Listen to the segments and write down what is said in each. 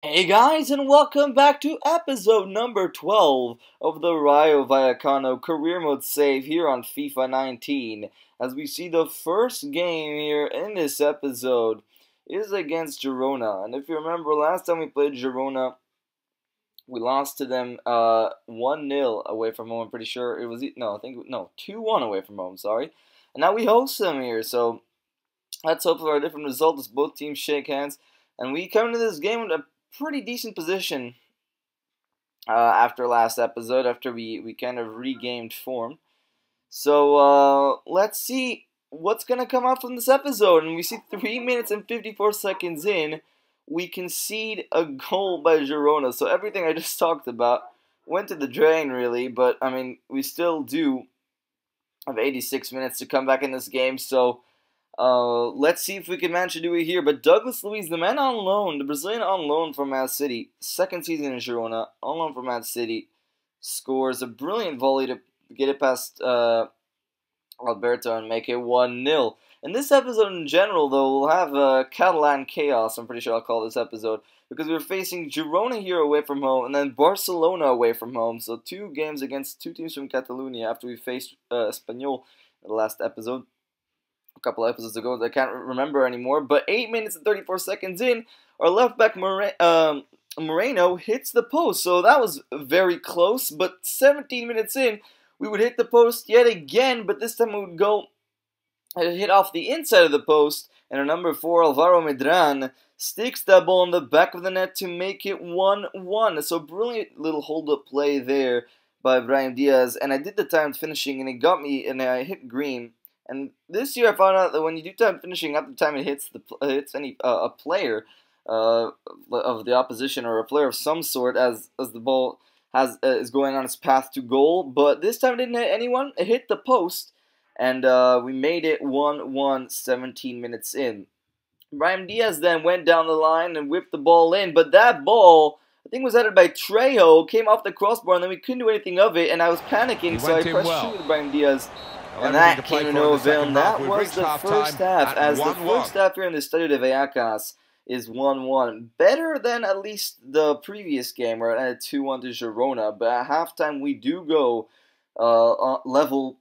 Hey guys, and welcome back to episode number 12 of the Rayo Vallecano career mode save here on FIFA 19. As we see, the first game here in this episode is against Girona. And if you remember, last time we played Girona, we lost to them 1-0 away from home. I'm pretty sure it was, no, I think, no, 2-1 away from home, sorry. And now we host them here, so let's hope for a different result as both teams shake hands. And we come into this game with a pretty decent position after last episode, after we kind of regained form. So let's see what's going to come out from this episode. And we see 3 minutes and 54 seconds in, we concede a goal by Girona. So everything I just talked about went to the drain, really. But, I mean, we still do have 86 minutes to come back in this game. So let's see if we can manage to do it here. But Douglas Luiz, the man on loan, the Brazilian on loan from Man City, second season in Girona, on loan from Man City, scores a brilliant volley to get it past Alberto and make it 1-0. In this episode in general, though, we'll have Catalan chaos, I'm pretty sure I'll call this episode, because we're facing Girona here away from home, and then Barcelona away from home. So 2 games against 2 teams from Catalunya after we faced Espanyol in the last episode. A couple of episodes ago that I can't remember anymore. But 8 minutes and 34 seconds in, our left back Moreno hits the post. So that was very close. But 17 minutes in, we would hit the post yet again. But this time we would go and hit off the inside of the post. And our number 4, Alvaro Medran, sticks that ball in the back of the net to make it 1-1. So brilliant little hold-up play there by Brahim Diaz. And I did the timed finishing and it got me, and I hit green. And this year I found out that when you do time finishing, at the time it hits a player of the opposition or a player of some sort as the ball is going on its path to goal. But this time it didn't hit anyone. It hit the post, and we made it 1-1 17 minutes in. Brahim Diaz then went down the line and whipped the ball in, but that ball, I think, was headed by Trejo, came off the crossbar, and then we couldn't do anything of it, and I was panicking, so I pressed through with Brahim Diaz. And that came to no avail. That was the first half, as the first half here in the Estadio de Vallecas is 1-1. Better than at least the previous game where it ended 2-1 to Girona. But at halftime, we do go level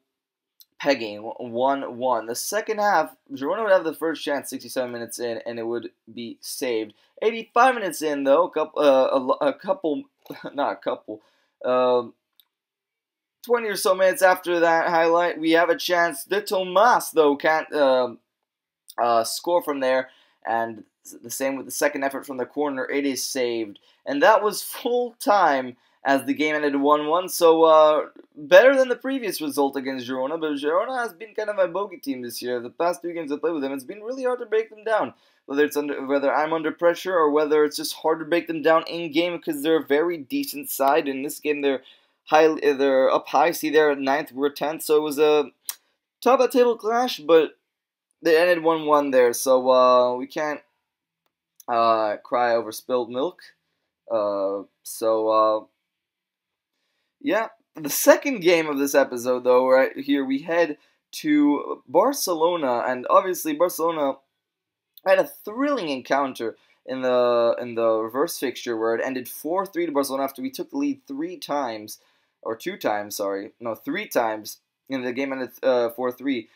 pegging, 1-1. The second half, Girona would have the first chance 67 minutes in, and it would be saved. 85 minutes in, though, 20 or so minutes after that highlight, we have a chance. De Tomas, though, can't score from there. And the same with the second effort from the corner. It is saved. And that was full time as the game ended 1-1. So better than the previous result against Girona. But Girona has been kind of my bogey team this year. The past 2 games I played with them, it's been really hard to break them down. Whether I'm under pressure or whether it's just hard to break them down in-game because they're a very decent side. In this game, they're up high. See, they're at 9th, we're 10th, so it was a top-of-table clash, but they ended 1-1 there, so we can't cry over spilled milk. Yeah, the second game of this episode, though, right here, we head to Barcelona, and obviously Barcelona had a thrilling encounter in the reverse fixture where it ended 4-3 to Barcelona after we took the lead 3 times. Or 2 times, sorry. No, 3 times. And the game ended 4-3.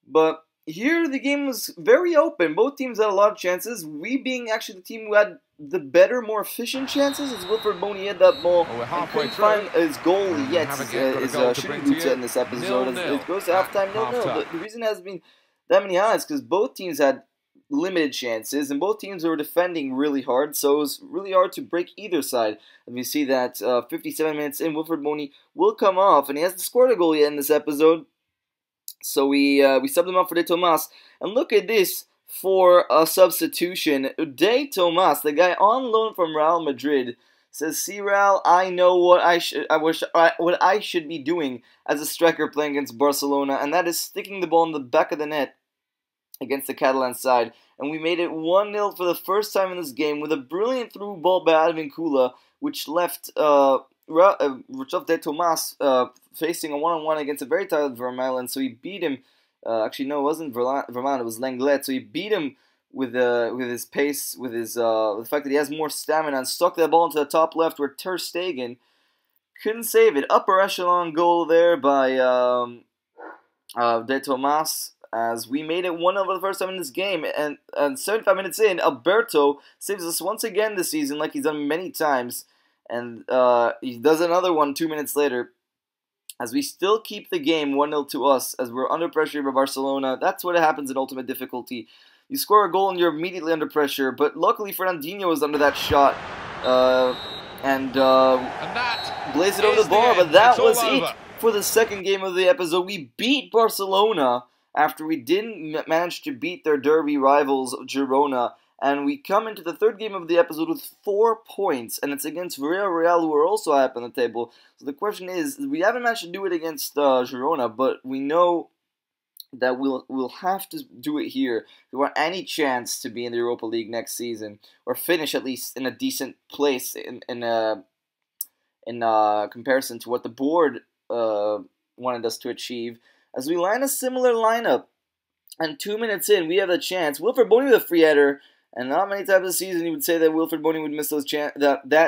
But here the game was very open. Both teams had a lot of chances. We being actually the team who had the better, more efficient chances. As Wilfred Bony had that ball and couldn't find his goal yet. His shooting boots in this episode. As it goes to halftime, no. The reason it has been that many highlights because both teams had limited chances, and both teams were defending really hard, so it was really hard to break either side. And we see that 57 minutes in, Wilfred Bony will come off, and he hasn't scored a goal yet in this episode. So we subbed him up for De Tomas, and look at this for a substitution. De Tomas, the guy on loan from Real Madrid, says, "See, Real, I know what I should be doing as a striker playing against Barcelona, and that is sticking the ball in the back of the net against the Catalan side." And we made it 1-0 for the first time in this game with a brilliant through ball by Advincula, which left De Tomas facing a 1-on-1 against a very talented Vermaelen. So he beat him. Actually, no, it wasn't Vermaelen, it was Lenglet. So he beat him with his pace, with his the fact that he has more stamina, and stuck that ball into the top left where Ter Stegen couldn't save it. Upper echelon goal there by De Tomas, as we made it 1-0 for the first time in this game, and 75 minutes in, Alberto saves us once again this season, like he's done many times, and he does another one 2 minutes later, as we still keep the game 1-0 to us, as we're under pressure by Barcelona. That's what happens in ultimate difficulty. You score a goal and you're immediately under pressure, but luckily Fernandinho was under that shot, and blazed it over the bar, but that was it for the second game of the episode. We beat Barcelona after we didn't manage to beat their derby rivals, Girona, and we come into the third game of the episode with 4 points, and it's against Villarreal, who are also high up on the table. So the question is, we haven't managed to do it against Girona, but we know that we'll have to do it here if we want any chance to be in the Europa League next season, or finish at least in a decent place in comparison to what the board wanted us to achieve. As we line a similar lineup, and 2 minutes in, we have a chance. Wilfred Bony with a free header, and not many times this season you would say that Wilfred Bony would miss that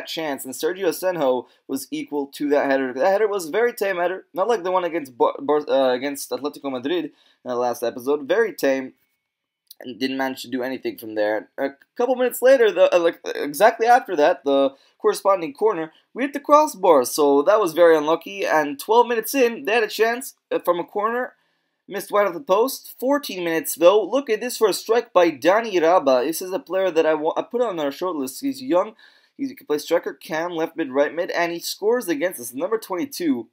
chance, and Sergio Asenjo was equal to that header. That header was a very tame header, not like the one against against Atletico Madrid in the last episode. Very tame, and didn't manage to do anything from there. A couple minutes later, exactly after that, the corresponding corner, we hit the crossbar, so that was very unlucky, and 12 minutes in, they had a chance from a corner, missed wide of the post. 14 minutes though, look at this for a strike by Dani Raba. This is a player that I put on our short list. He's young, he can play striker, cam, left mid, right mid, and he scores against us, number 22,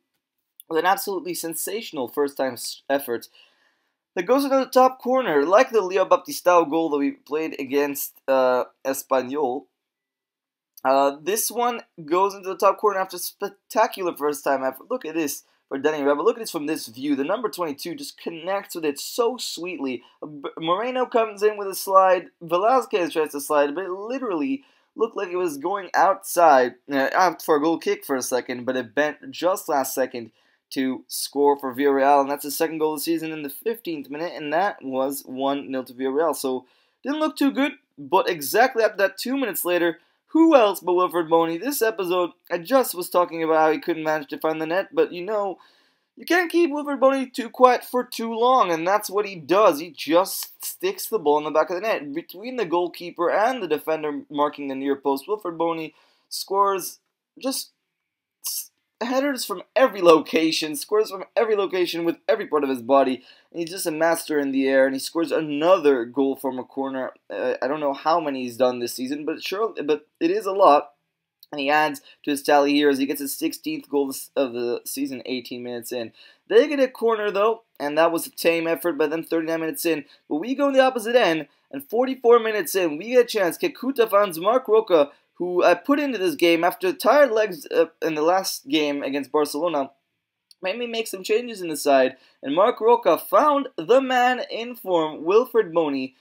with an absolutely sensational first-time effort. That goes into the top corner, like the Leo Baptistao goal that we played against Espanyol. This one goes into the top corner after a spectacular first-time effort. Look at this for Dani Raba. Look at this from this view. The number 22 just connects with it so sweetly. Moreno comes in with a slide. Velasquez tries to slide, but it literally looked like it was going outside for a goal kick for a second, but it bent just last second to score for Villarreal, and that's the second goal of the season in the 15th minute, and that was 1-0 to Villarreal. So, didn't look too good, but exactly after that, 2 minutes later, who else but Wilfred Bony? This episode, I just was talking about how he couldn't manage to find the net, but you know, you can't keep Wilfred Bony too quiet for too long, and that's what he does. He just sticks the ball in the back of the net. Between the goalkeeper and the defender marking the near post, Wilfred Bony scores just headers from every location, scores from every location with every part of his body, and he's just a master in the air, and he scores another goal from a corner. I don't know how many he's done this season, but it is a lot, and he adds to his tally here as he gets his 16th goal of the season 18 minutes in. They get a corner though, and that was a tame effort by them 39 minutes in, but we go in the opposite end, and 44 minutes in, we get a chance. Kekuta finds Marc Roca, who I put into this game after tired legs in the last game against Barcelona, made me make some changes in the side, and Marc Roca found the man in form, Wilfred Bony,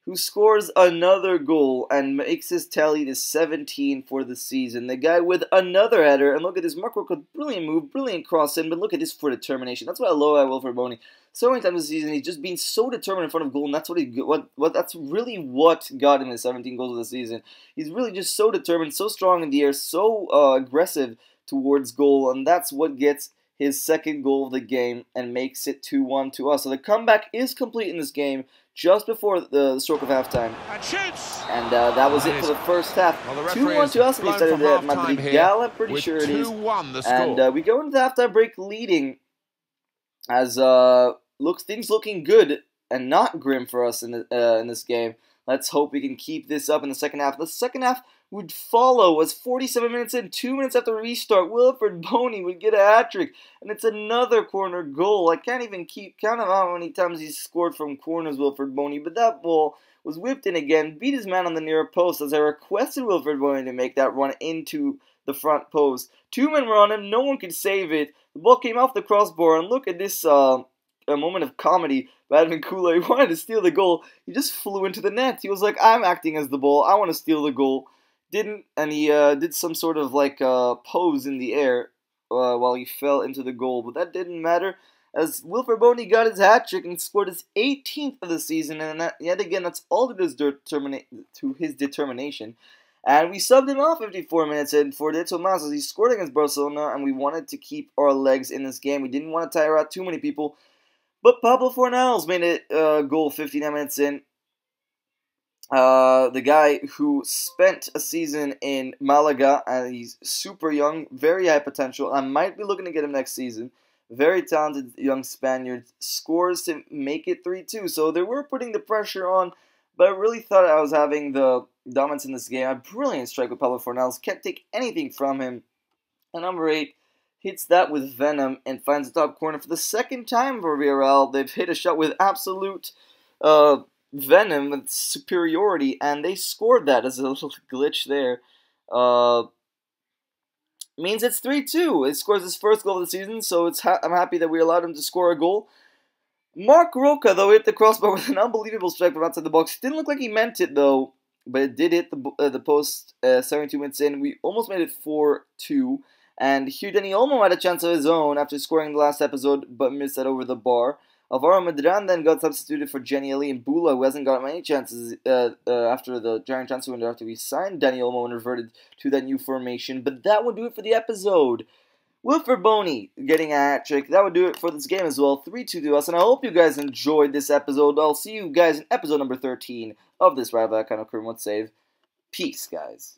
who scores another goal and makes his tally to 17 for the season. The guy with another header, and look at this, Marc Roca, brilliant move, brilliant cross in, but look at this for determination. That's what I love about Wilfred Bony. So many times this season, he's just been so determined in front of goal, and that's that's really what got him his 17 goals of the season. He's really just so determined, so strong in the air, so aggressive towards goal, and that's what gets his second goal of the game and makes it 2-1 to us. So the comeback is complete in this game just before the stroke of halftime. And that was it for the first half. 2-1 to us, and we started at Madrigal, I'm pretty sure it is. And we go into the halftime break leading, as things looking good and not grim for us in this game. Let's hope we can keep this up in the second half. The second half would follow as 47 minutes in, 2 minutes after restart, Wilfred Bony would get a hat-trick, and it's another corner goal. I can't even keep count of how many times he's scored from corners, Wilfred Bony, but that ball was whipped in again, beat his man on the near post as I requested Wilfred Bony to make that run into the front post. 2 men were on him, no one could save it. The ball came off the crossbar, and look at this a moment of comedy. Radvin Kula, he wanted to steal the goal. He just flew into the net. He was like, I'm acting as the ball. I want to steal the goal. Didn't, and he did some sort of like pose in the air while he fell into the goal. But that didn't matter, as Wilfred Boney got his hat-trick and scored his 18th of the season, and yet again, that's all to his determination. And we subbed him off 54 minutes in for De Tomas as he scored against Barcelona, and we wanted to keep our legs in this game. We didn't want to tire out too many people, but Pablo Fornals made it goal 59 minutes in. The guy who spent a season in Malaga, and he's super young, very high potential. I might be looking to get him next season. Very talented young Spaniard, scores to make it 3-2. So they were putting the pressure on, but I really thought I was having the dominance in this game. A brilliant strike with Pablo Fornals, can't take anything from him. And number 8 hits that with venom and finds the top corner for the second time for Villarreal. They've hit a shot with absolute venom with superiority, and they scored that as a little glitch there. Means it's 3-2. It scores his first goal of the season, so I'm happy that we allowed him to score a goal. Marc Roca, though, hit the crossbar with an unbelievable strike from outside the box. Didn't look like he meant it, though, but it did hit the post 72 minutes in. We almost made it 4-2. And here, Dani Olmo had a chance of his own after scoring the last episode, but missed that over the bar. Alvaro Medran then got substituted for Jenny Ali and Bula, who hasn't got many chances after the Giant transfer window after we signed Dani Olmo and reverted to that new formation. But that would do it for the episode. Wilfred Boney getting a hat-trick. That would do it for this game as well. 3-2 to us, and I hope you guys enjoyed this episode. I'll see you guys in episode number 13 of this Rayo Vallecano Career Mode Save. Peace, guys.